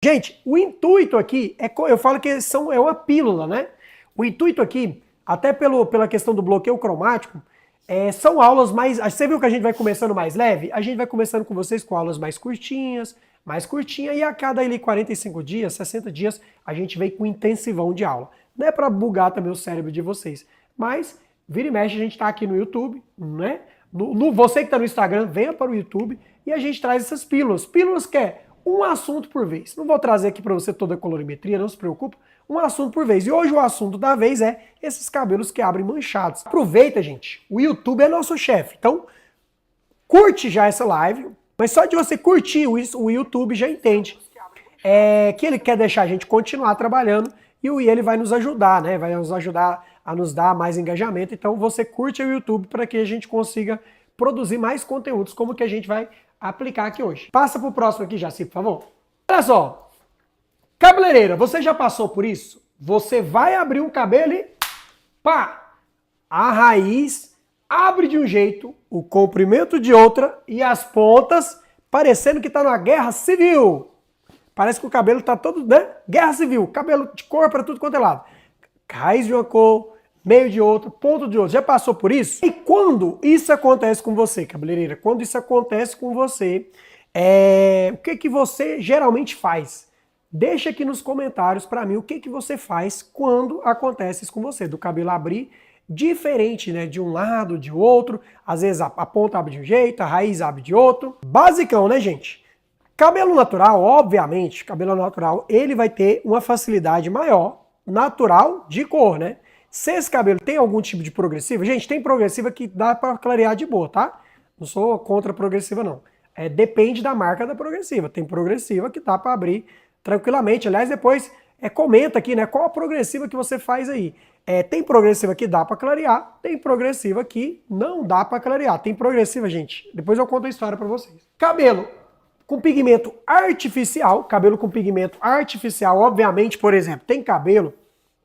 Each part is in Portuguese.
Gente, o intuito aqui, eu falo que é uma pílula, né? O intuito aqui, até pela questão do bloqueio cromático, são aulas mais... Você viu que a gente vai começando mais leve? A gente vai começando com vocês com aulas mais curtinhas, e a cada ali 45 dias, 60 dias, a gente vem com intensivão de aula. Não é pra bugar também o cérebro de vocês, mas vira e mexe a gente tá aqui no YouTube, né? Você que tá no Instagram, venha para o YouTube e a gente traz essas pílulas. Pílulas que é um assunto por vez. Não vou trazer aqui para você toda a colorimetria, não se preocupe. Um assunto por vez. E hoje o assunto da vez é esses cabelos que abrem manchados. Aproveita, gente. O YouTube é nosso chefe. Então, curte já essa live. Mas só de você curtir o YouTube já entende que ele quer deixar a gente continuar trabalhando e ele vai nos ajudar, né? Vai nos ajudar a nos dar mais engajamento. Então, você curte o YouTube para que a gente consiga produzir mais conteúdos como que a gente vai aplicar aqui hoje. Passa pro próximo aqui, Jaci, por favor. Olha só. Cabeleireira, você já passou por isso? Você vai abrir um cabelo e pá! A raiz abre de um jeito, o comprimento de outra e as pontas parecendo que tá numa guerra civil. Parece que o cabelo tá todo, né? Guerra civil, cabelo de cor para tudo quanto é lado. Raiz de uma cor, meio de outra, ponto de outra. Já passou por isso? E quando isso acontece com você, cabeleireira? Quando isso acontece com você, o que você geralmente faz? Deixa aqui nos comentários para mim o que você faz quando acontece isso com você, do cabelo abrir diferente, né? De um lado, de outro. Às vezes a ponta abre de um jeito, a raiz abre de outro. Basicão, né, gente? Cabelo natural, obviamente, cabelo natural, ele vai ter uma facilidade maior, natural, de cor, né? Se esse cabelo tem algum tipo de progressiva, gente, tem progressiva que dá para clarear de boa, tá? Não sou contra a progressiva, não. Depende da marca da progressiva. Tem progressiva que dá para abrir tranquilamente. Aliás, depois comenta aqui, né? Qual a progressiva que você faz aí? Tem progressiva que dá para clarear, tem progressiva que não dá para clarear. Tem progressiva, gente, depois eu conto a história para vocês. Cabelo com pigmento artificial, cabelo com pigmento artificial, obviamente, por exemplo, tem cabelo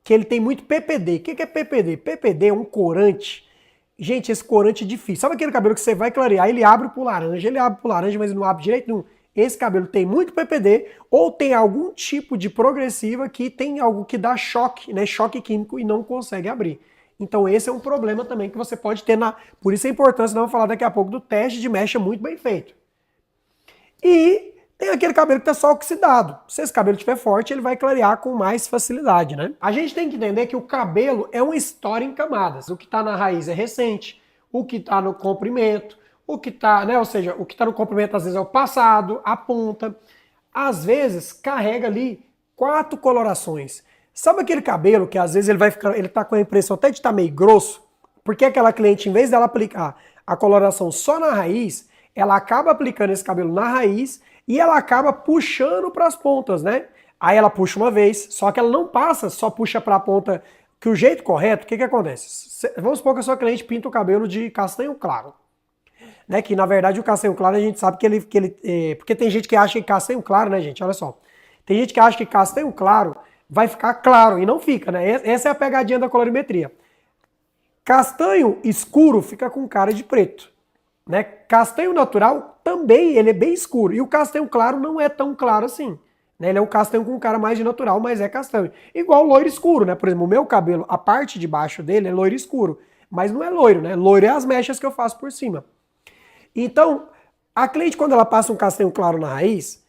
que ele tem muito PPD. O que é PPD? PPD é um corante. Gente, esse corante é difícil. Sabe aquele cabelo que você vai clarear, ele abre pro laranja, mas ele não abre direito nenhum. Esse cabelo tem muito PPD ou tem algum tipo de progressiva que tem algo que dá choque, né? Choque químico e não consegue abrir. Então esse é um problema também que você pode ter Por isso a importância, nós vamos falar daqui a pouco, do teste de mecha muito bem feito. E tem aquele cabelo que está só oxidado. Se esse cabelo estiver forte, ele vai clarear com mais facilidade, né? A gente tem que entender que o cabelo é uma história em camadas. O que está na raiz é recente, o que está no comprimento, o que está, né? Ou seja, o que está no comprimento às vezes é o passado, a ponta. Às vezes carrega ali 4 colorações. Sabe aquele cabelo que às vezes ele tá com a impressão até de estar meio grosso? Porque aquela cliente, em vez dela aplicar a coloração só na raiz, ela acaba aplicando esse cabelo na raiz e ela acaba puxando para as pontas, né? Aí ela puxa uma vez, só que ela não passa, só puxa para a ponta, que o jeito correto, o que acontece? Vamos supor que a sua cliente pinta o cabelo de castanho claro. Né, que na verdade o castanho claro a gente sabe que porque tem gente que acha que castanho claro, né, gente? Olha só. Tem gente que acha que castanho claro vai ficar claro e não fica, né? Essa é a pegadinha da colorimetria. Castanho escuro fica com cara de preto. Né? Castanho natural também, ele é bem escuro. E o castanho claro não é tão claro assim. Né? Ele é um castanho com cara mais de natural, mas é castanho. Igual loiro escuro, né? Por exemplo, o meu cabelo, a parte de baixo dele é loiro escuro. Mas não é loiro, né? Loiro é as mechas que eu faço por cima. Então, a cliente, quando ela passa um castanho claro na raiz,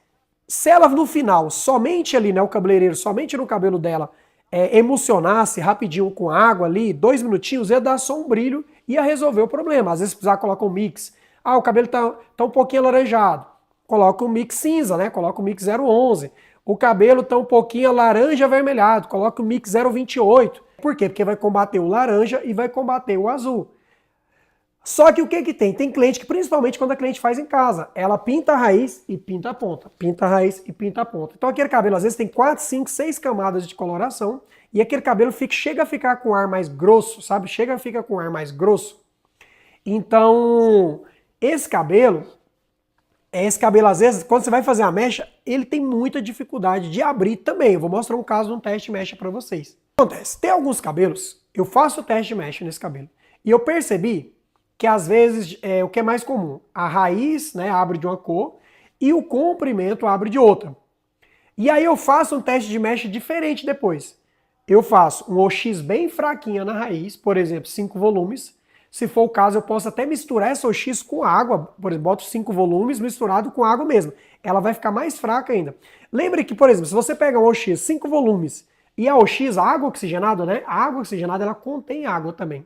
se ela no final, somente ali, né, o cabeleireiro, somente no cabelo dela, emulsionasse rapidinho com água ali, 2 minutinhos, ia dar só um brilho e ia resolver o problema. Às vezes precisar colocar um mix. Ah, o cabelo tá um pouquinho alaranjado. Coloca um mix cinza, né? Coloca o mix 011. O cabelo tá um pouquinho laranja avermelhado. Coloca o mix 028. Por quê? Porque vai combater o laranja e vai combater o azul. Só que o que tem? Tem cliente que, principalmente quando a cliente faz em casa, ela pinta a raiz e pinta a ponta. Pinta a raiz e pinta a ponta. Então aquele cabelo às vezes tem 4, 5, 6 camadas de coloração e aquele cabelo chega a ficar com ar mais grosso, sabe? Chega a ficar com ar mais grosso. Então, esse cabelo às vezes, quando você vai fazer a mecha, ele tem muita dificuldade de abrir também. Eu vou mostrar um caso de um teste de mecha para vocês. O que acontece? Tem alguns cabelos, eu faço o teste de mecha nesse cabelo e eu percebi que às vezes o que é mais comum, a raiz, né, abre de uma cor e o comprimento abre de outra. E aí eu faço um teste de mecha diferente depois. Eu faço um OX bem fraquinha na raiz, por exemplo, 5 volumes. Se for o caso, eu posso até misturar essa OX com água. Por exemplo, boto 5 volumes misturado com água mesmo. Ela vai ficar mais fraca ainda. Lembre que, por exemplo, se você pega um OX 5 volumes e a OX, a água oxigenada, né? A água oxigenada, ela contém água também.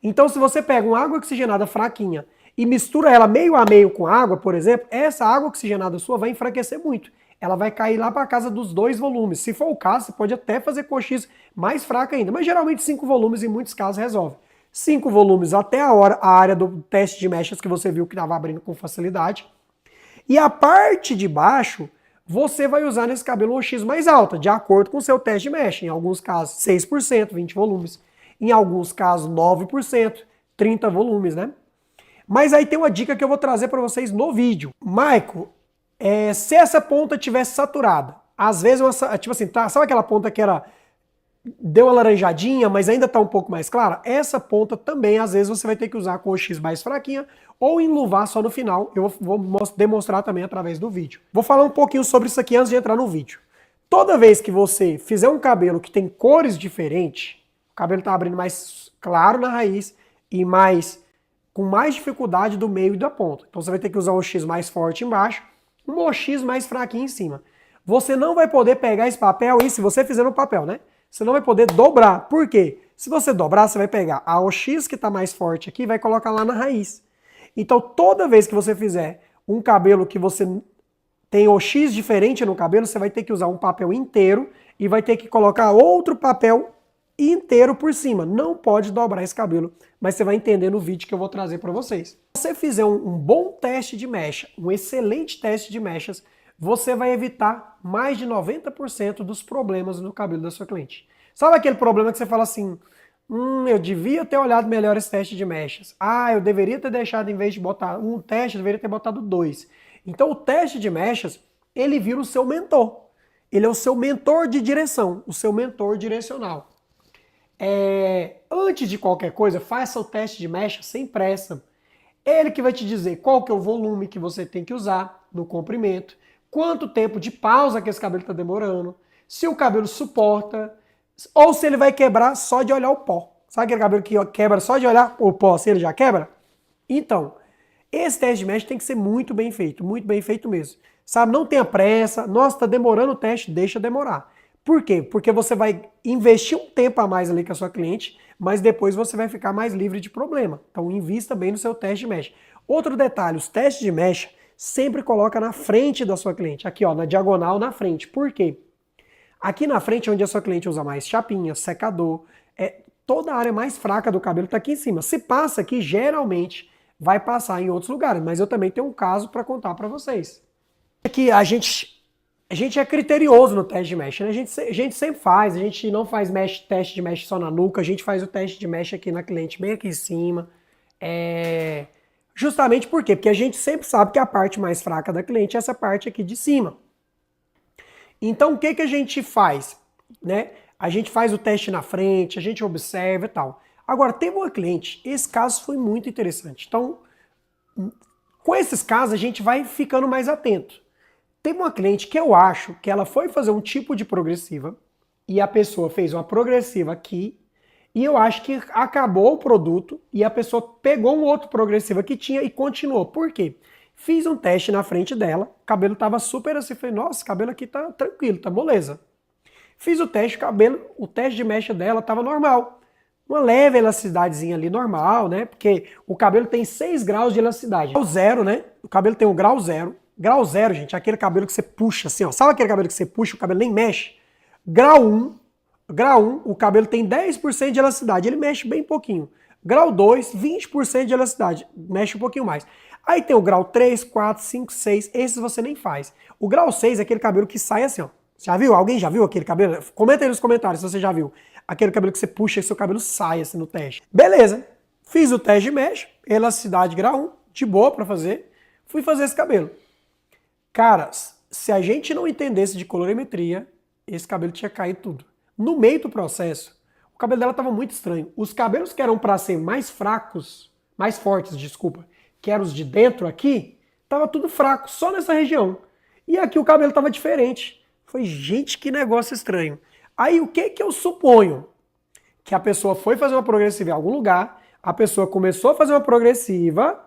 Então, se você pega uma água oxigenada fraquinha e mistura ela meio a meio com água, por exemplo, essa água oxigenada sua vai enfraquecer muito. Ela vai cair lá para casa dos 2 volumes. Se for o caso, você pode até fazer com OX mais fraca ainda, mas geralmente 5 volumes em muitos casos resolve. 5 volumes até a área do teste de mechas que você viu que estava abrindo com facilidade. E a parte de baixo, você vai usar nesse cabelo OX mais alta, de acordo com o seu teste de mecha. Em alguns casos, 6%, 20 volumes. Em alguns casos, 9%, 30 volumes, né? Mas aí tem uma dica que eu vou trazer para vocês no vídeo. Maico, se essa ponta tivesse saturada, às vezes, tipo assim, tá, sabe aquela ponta que deu uma laranjadinha, mas ainda tá um pouco mais clara? Essa ponta também, às vezes, você vai ter que usar com o X mais fraquinha ou enluvar só no final. Eu vou demonstrar também através do vídeo. Vou falar um pouquinho sobre isso aqui antes de entrar no vídeo. Toda vez que você fizer um cabelo que tem cores diferentes, o cabelo tá abrindo mais claro na raiz e com mais dificuldade do meio e da ponta. Então você vai ter que usar um X mais forte embaixo, um OX mais fraquinho em cima. Você não vai poder pegar esse papel, e se você fizer no papel, né? Você não vai poder dobrar. Por quê? Se você dobrar, você vai pegar a OX que está mais forte aqui e vai colocar lá na raiz. Então toda vez que você fizer um cabelo que você tem OX diferente no cabelo, você vai ter que usar um papel inteiro e vai ter que colocar outro papel inteiro por cima. Não pode dobrar esse cabelo, mas você vai entender no vídeo que eu vou trazer para vocês. Se você fizer um bom teste de mecha, um excelente teste de mechas, você vai evitar mais de 90% dos problemas no cabelo da sua cliente. Sabe aquele problema que você fala assim, eu devia ter olhado melhor esse teste de mechas. Eu deveria ter deixado, em vez de botar um teste, eu deveria ter botado 2. Então o teste de mechas, ele vira o seu mentor. Ele é o seu mentor de direção, o seu mentor direcional. Antes de qualquer coisa, faça o teste de mecha sem pressa. Ele que vai te dizer qual que é o volume que você tem que usar no comprimento, quanto tempo de pausa que esse cabelo está demorando, se o cabelo suporta, ou se ele vai quebrar só de olhar o pó. Sabe aquele cabelo que quebra só de olhar o pó, se ele já quebra? Então, esse teste de mecha tem que ser muito bem feito mesmo. Sabe, não tenha pressa, nossa, tá demorando o teste, deixa demorar. Por quê? Porque você vai investir um tempo a mais ali com a sua cliente, mas depois você vai ficar mais livre de problema. Então invista bem no seu teste de mecha. Outro detalhe, os testes de mecha sempre coloca na frente da sua cliente, aqui ó, na diagonal na frente. Por quê? Aqui na frente, onde a sua cliente usa mais chapinha, secador, toda a área mais fraca do cabelo está aqui em cima. Se passa aqui, geralmente vai passar em outros lugares, mas eu também tenho um caso para contar para vocês. Aqui a gente é criterioso no teste de mecha, né? A gente sempre faz, a gente não faz teste de mecha só na nuca, a gente faz o teste de mecha aqui na cliente, bem aqui em cima. Justamente por quê? Porque a gente sempre sabe que a parte mais fraca da cliente é essa parte aqui de cima. Então o que a gente faz? Né? A gente faz o teste na frente, a gente observa e tal. Agora, teve uma cliente, esse caso foi muito interessante. Então, com esses casos a gente vai ficando mais atento. Teve uma cliente que eu acho que ela foi fazer um tipo de progressiva e a pessoa fez uma progressiva aqui e eu acho que acabou o produto e a pessoa pegou um outro progressiva que tinha e continuou. Por quê? Fiz um teste na frente dela, o cabelo tava super assim, falei, nossa, o cabelo aqui tá tranquilo, tá moleza. Fiz o teste, o teste de mecha dela tava normal. Uma leve elasticidadezinha ali normal, né? Porque o cabelo tem 6 graus de elasticidade. Grau zero, né? O cabelo tem um grau zero. Grau zero, gente, é aquele cabelo que você puxa assim, ó. Sabe aquele cabelo que você puxa, o cabelo nem mexe? Grau 1, o cabelo tem 10% de elasticidade, ele mexe bem pouquinho. Grau 2, 20% de elasticidade, mexe um pouquinho mais. Aí tem o grau 3, 4, 5, 6, esses você nem faz. O grau 6 é aquele cabelo que sai assim, ó. Já viu? Alguém já viu aquele cabelo? Comenta aí nos comentários se você já viu. Aquele cabelo que você puxa e seu cabelo sai assim no teste. Beleza, fiz o teste de mecha, elasticidade grau 1, de boa pra fazer. Fui fazer esse cabelo. Cara, se a gente não entendesse de colorimetria, esse cabelo tinha caído tudo. No meio do processo, o cabelo dela estava muito estranho. Os cabelos que eram para ser mais fracos, mais fortes, desculpa, que eram os de dentro aqui, tava tudo fraco, só nessa região. E aqui o cabelo estava diferente. Falei, gente, que negócio estranho. Aí o que que eu suponho? Que a pessoa foi fazer uma progressiva em algum lugar, a pessoa começou a fazer uma progressiva,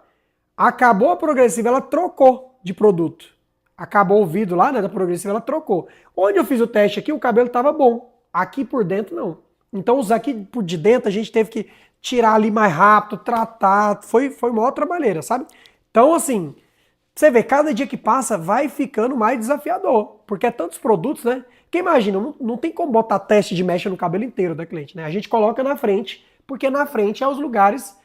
acabou a progressiva, ela trocou de produto. Acabou o vidro lá, né, da progressiva, ela trocou. Onde eu fiz o teste aqui, o cabelo estava bom. Aqui por dentro, não. Então, os aqui por de dentro, a gente teve que tirar ali mais rápido, tratar. Foi uma outra maneira, sabe? Então, assim, você vê, cada dia que passa vai ficando mais desafiador. Porque é tantos produtos, né? Porque imagina, não tem como botar teste de mecha no cabelo inteiro da cliente, né? A gente coloca na frente, porque na frente é os lugares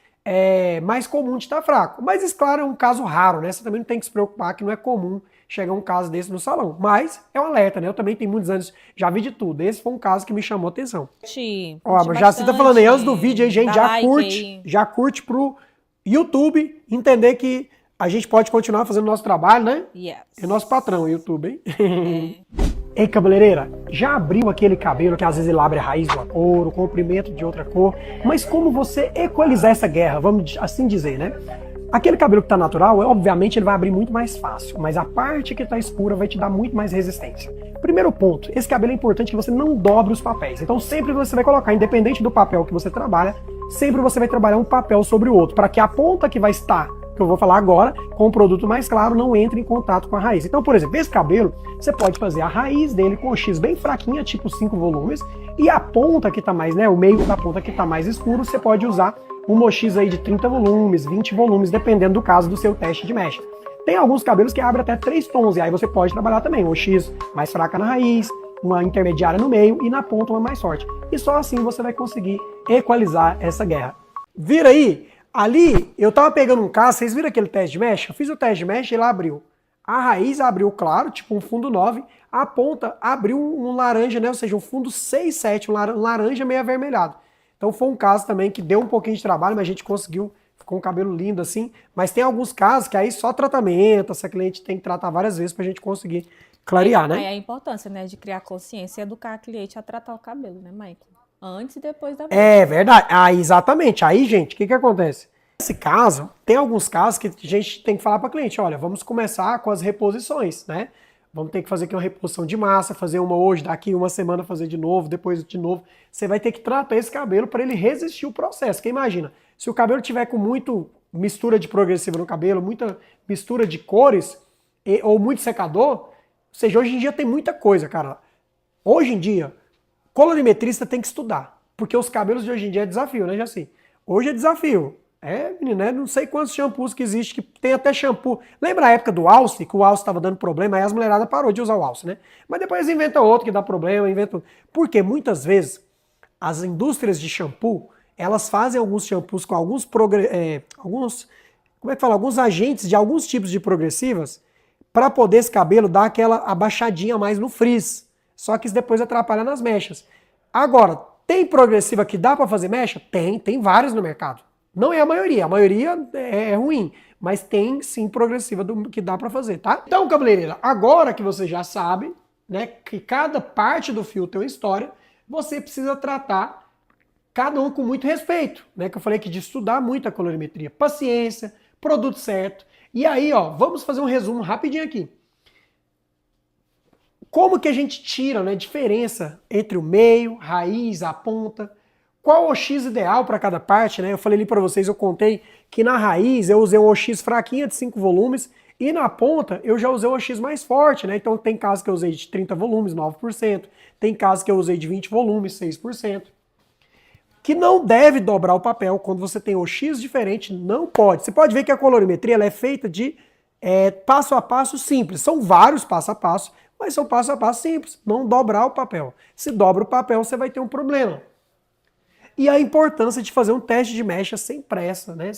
mais comum de estar fraco. Mas isso, claro, é um caso raro, né? Você também não tem que se preocupar que não é comum chegar um caso desse no salão. Mas é um alerta, né? Eu também tenho muitos anos, já vi de tudo. Esse foi um caso que me chamou a atenção. Ó, já você tá falando aí, antes do vídeo aí, gente, já curte pro YouTube entender que a gente pode continuar fazendo o nosso trabalho, né? Yes. É nosso patrão, o YouTube, hein? Ei, cabeleireira, já abriu aquele cabelo que às vezes ele abre a raiz de uma cor, o comprimento de outra cor, mas como você equalizar essa guerra, vamos assim dizer, né? Aquele cabelo que está natural, obviamente ele vai abrir muito mais fácil, mas a parte que está escura vai te dar muito mais resistência. Primeiro ponto, esse cabelo é importante que você não dobre os papéis. Então sempre você vai colocar, independente do papel que você trabalha, sempre você vai trabalhar um papel sobre o outro, para que a ponta que vai estar, que eu vou falar agora, com o produto mais claro, não entre em contato com a raiz. Então, por exemplo, esse cabelo, você pode fazer a raiz dele com o X bem fraquinha, tipo 5 volumes, e a ponta que está mais, né, o meio da ponta que está mais escuro, você pode usar um mochis aí de 30 volumes, 20 volumes, dependendo do caso do seu teste de mecha. Tem alguns cabelos que abrem até 3 tons, e aí você pode trabalhar também um X mais fraca na raiz, uma intermediária no meio e na ponta uma mais forte. E só assim você vai conseguir equalizar essa guerra. Vira aí, ali eu tava pegando um caso, vocês viram aquele teste de mecha? Eu fiz o teste de mecha e ele abriu. A raiz abriu claro, tipo um fundo 9, a ponta abriu um laranja, né? Ou seja, um fundo 6, 7, um laranja meio avermelhado. Então foi um caso também que deu um pouquinho de trabalho, mas a gente conseguiu, ficou um cabelo lindo assim. Mas tem alguns casos que aí só tratamento, essa cliente tem que tratar várias vezes pra gente conseguir clarear, né? Aí a importância, né, de criar consciência e educar a cliente a tratar o cabelo, né, Michael? Antes e depois da É verdade. Ah, exatamente. Aí, gente, o que acontece? Nesse caso, tem alguns casos que a gente tem que falar para cliente, olha, vamos começar com as reposições, né? Vamos ter que fazer aqui uma reposição de massa, fazer uma hoje, daqui uma semana fazer de novo, depois de novo. Você vai ter que tratar esse cabelo para ele resistir o processo. Porque imagina, se o cabelo tiver com muito mistura de progressiva no cabelo, muita mistura de cores, ou muito secador, ou seja, hoje em dia tem muita coisa, cara. Hoje em dia, colorimetrista tem que estudar, porque os cabelos de hoje em dia é desafio, né, Jaci? Hoje é desafio. Menina, não sei quantos shampoos que existe, que tem até shampoo. Lembra a época do alce, que o alce estava dando problema, aí as mulheradas parou de usar o alce, né? Mas depois inventa outro que dá problema, inventa... Porque muitas vezes as indústrias de shampoo, elas fazem alguns shampoos com alguns alguns agentes de alguns tipos de progressivas, para poder esse cabelo dar aquela abaixadinha mais no frizz. Só que isso depois atrapalha nas mechas. Agora, tem progressiva que dá para fazer mecha? Tem várias no mercado. Não é a maioria é ruim, mas tem sim progressiva que dá para fazer, tá? Então, cabeleireira, agora que você já sabe, né, que cada parte do fio tem uma história, você precisa tratar cada um com muito respeito, né? Que eu falei aqui de estudar muito a colorimetria, paciência, produto certo. E aí, ó, vamos fazer um resumo rapidinho aqui. Como que a gente tira, né, diferença entre o meio, raiz, a ponta? Qual o OX ideal para cada parte, né? Eu falei ali para vocês, eu contei que na raiz eu usei um OX fraquinha de 5 volumes e na ponta eu já usei um OX mais forte, né? Então tem casos que eu usei de 30 volumes, 9%, tem casos que eu usei de 20 volumes, 6%. Que não deve dobrar o papel quando você tem OX diferente, não pode. Você pode ver que a colorimetria ela é feita de passo a passo simples. São vários passo a passo, mas são passo a passo simples. Não dobrar o papel. Se dobra o papel, você vai ter um problema. E a importância de fazer um teste de mecha sem pressa, né?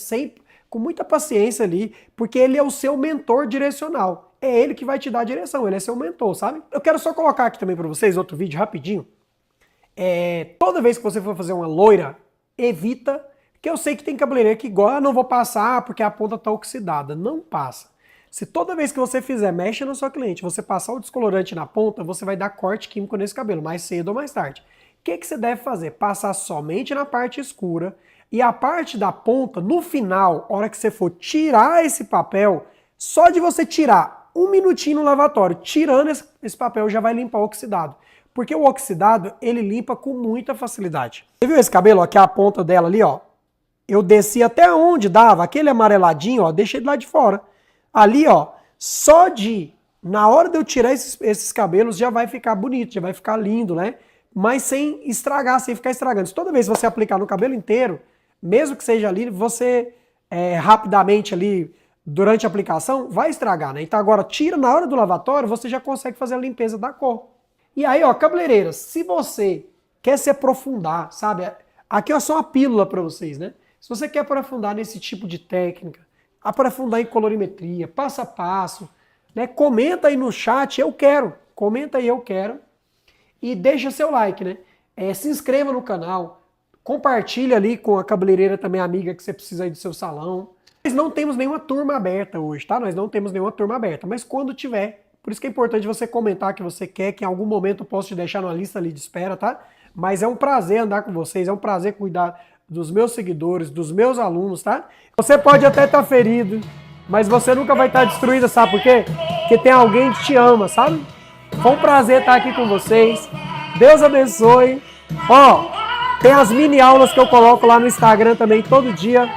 Com muita paciência ali, porque ele é o seu mentor direcional. É ele que vai te dar a direção, ele é seu mentor, sabe? Eu quero só colocar aqui também para vocês outro vídeo rapidinho. Toda vez que você for fazer uma loira, evita, porque eu sei que tem cabeleireiro que igual, não vou passar porque a ponta está oxidada. Não passa. Se toda vez que você fizer mecha na sua cliente, você passar o descolorante na ponta, você vai dar corte químico nesse cabelo, mais cedo ou mais tarde. O que você deve fazer? Passar somente na parte escura e a parte da ponta, no final, hora que você for tirar esse papel, só de você tirar 1 minutinho no lavatório. Tirando esse papel, já vai limpar o oxidado. Porque o oxidado, ele limpa com muita facilidade. Você viu esse cabelo? Aqui a ponta dela ali, ó. Eu desci até onde dava, aquele amareladinho, ó, deixei de lá de fora. Ali, ó, só na hora de eu tirar esses cabelos, já vai ficar bonito, já vai ficar lindo, né? Mas sem estragar, sem ficar estragando. Se toda vez que você aplicar no cabelo inteiro, mesmo que seja ali, você rapidamente ali, durante a aplicação, vai estragar, né? Então agora, tira na hora do lavatório, você já consegue fazer a limpeza da cor. E aí, ó, cabeleireiras, se você quer se aprofundar, sabe? Aqui é só uma pílula para vocês, né? Se você quer aprofundar nesse tipo de técnica, aprofundar em colorimetria, passo a passo, né? Comenta aí no chat, eu quero. Comenta aí, eu quero. E deixa seu like, né? Se inscreva no canal, compartilha ali com a cabeleireira também, amiga, que você precisa aí do seu salão. Nós não temos nenhuma turma aberta hoje, tá? Nós não temos nenhuma turma aberta, mas quando tiver, por isso que é importante você comentar que você quer, que em algum momento eu posso te deixar numa lista ali de espera, tá? Mas é um prazer andar com vocês, é um prazer cuidar dos meus seguidores, dos meus alunos, tá? Você pode até estar ferido, mas você nunca vai estar destruída, sabe por quê? Porque tem alguém que te ama, sabe? Foi um prazer estar aqui com vocês. Deus abençoe. Ó, tem as mini aulas que eu coloco lá no Instagram também todo dia.